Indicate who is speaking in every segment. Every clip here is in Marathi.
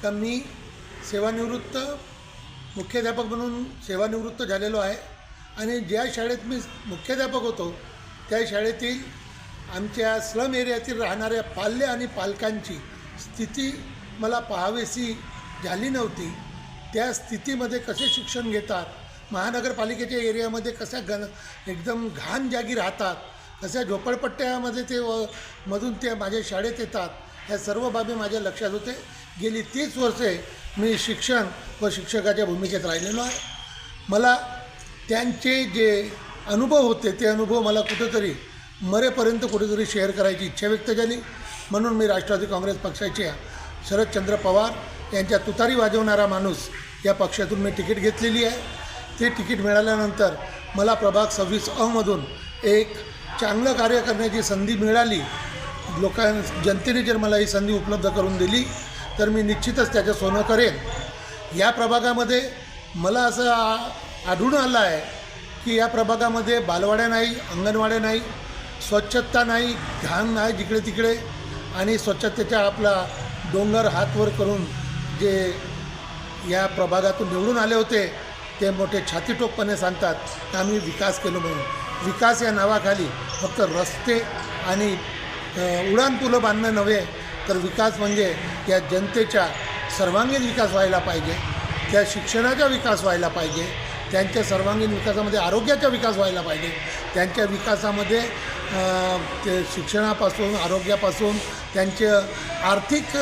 Speaker 1: का मी सेवानिवृत्त मुख्याध्यापक म्हणून सेवानिवृत्त झालेलो आहे आणि ज्या शाळेत मी मुख्याध्यापक होतो त्या शाळेतील आमच्या स्लम एरियातील राहणाऱ्या पाल्य आणि पालकांची स्थिती मला पाहावीशी झाली नव्हती। त्या स्थितीमध्ये कसे शिक्षण घेतात, महानगरपालिकेच्या एरियामध्ये कशा एकदम घाण जागी राहतात, कशा झोपडपट्ट्यामध्ये ते मधून ते माझ्या शाळेत येतात, ह्या सर्व बाबी माझ्या लक्षात होते। गेली 30 वर्षे मी शिक्षण व शिक्षकाच्या भूमिकेत राहिलेलो आहे। मला त्यांचे जे अनुभव होते ते अनुभव मला कुठेतरी मरेपर्यंत कुठेतरी शेअर करायची इच्छा व्यक्त झाली। म्हणून मी राष्ट्रवादी काँग्रेस पक्षाच्या शरदचंद्र पवार यांच्या तुतारी वाजवणारा माणूस या पक्षातून मी तिकीट घेतलेली आहे। ते तिकीट मिळाल्यानंतर मला प्रभाग 26 मधून एक चांगलं कार्य करण्याची संधी मिळाली। जनतेने जर मला ही संधी उपलब्ध करून दिली तर मी निश्चितच त्याचं सोनं करेन। या प्रभागामध्ये मला असं आढळून आलं आहे की या प्रभागामध्ये बालवाड्या नाही, अंगणवाड्या नाही, स्वच्छता नाही, घाण नाही जिकडे तिकडे, आणि स्वच्छतेचा आपला डोंगर हातवर करून जे या प्रभागातून निवडून आले होते ते मोठे छातीटोकपणे सांगतात की आम्ही विकास केलो म्हणून। विकास या नावाखाली फक्त रस्ते आणि उड्डाणपुलं बांधणं नव्हे तर विकास म्हणजे या जनतेच्या सर्वांगीण विकास व्हायला पाहिजे, त्या शिक्षणाचा विकास व्हायला पाहिजे, त्यांच्या सर्वांगीण विकासामध्ये आरोग्याचा विकास व्हायला पाहिजे, त्यांच्या विकासामध्ये ते शिक्षणापासून आरोग्यापासून त्यांचे आर्थिक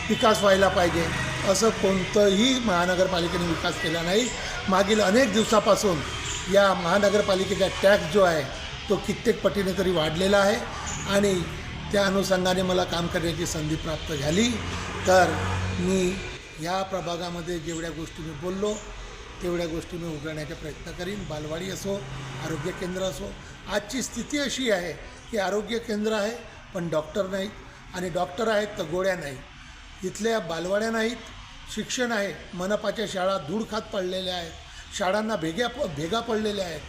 Speaker 1: विकास व्हायला पाहिजे। असं कोणतंही महानगरपालिकेने विकास केला नाही। मागील अनेक दिवसापासून या महानगरपालिकेचा टॅक्स जो आहे तो कित्येक पटीने तरी वाढलेला आहे आणि त्या अनुषंगाने मला काम करण्याची संधी प्राप्त झाली। तर मी या प्रभागामध्ये जेवढ्या गोष्टी मी बोललो तेवढ्या गोष्टी मी उघडण्याचा प्रयत्न करीन। बालवाडी असो, आरोग्य केंद्र असो। आजची स्थिती अशी आहे की आरोग्य केंद्र आहे पण डॉक्टर नाहीत, आणि डॉक्टर आहेत तर गोळ्या नाहीत। इथल्या बालवाड्या नाहीत, शिक्षण आहे, मनपाच्या शाळा धूळ खात पडलेल्या आहेत, शाळांना भेगा पडलेल्या आहेत,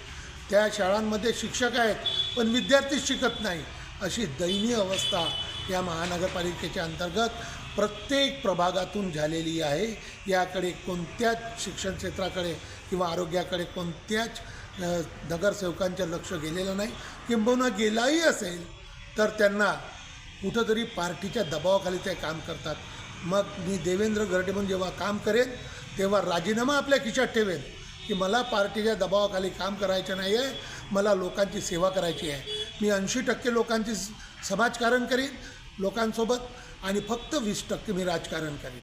Speaker 1: त्या शाळांमध्ये शिक्षक आहेत पण विद्यार्थीच शिकत नाही। अशी दयनीय अवस्था या महानगरपालिकेच्या अंतर्गत प्रत्येक प्रभागातून झालेली आहे। याकडे कोणत्याच शिक्षण क्षेत्राकडे किंवा आरोग्याकडे कोणत्याच नगरसेवकांचं लक्ष गेलेलं नाही। किंबहुना गेलाही असेल तर त्यांना कुठंतरी पार्टीच्या दबावाखाली ते काम करतात। मग मी देवेंद्र गर्डे म्हणून जेव्हा काम करेन तेव्हा राजीनामा आपल्या खिशात ठेवेन की मला पार्टीच्या दबावाखाली काम करायचं नाही आहे, मला लोकांची सेवा करायची आहे। मी 80% लोकांची समाजकारण करीन लोकांसोबत आणि फक्त 20% मी राजकारण करीन।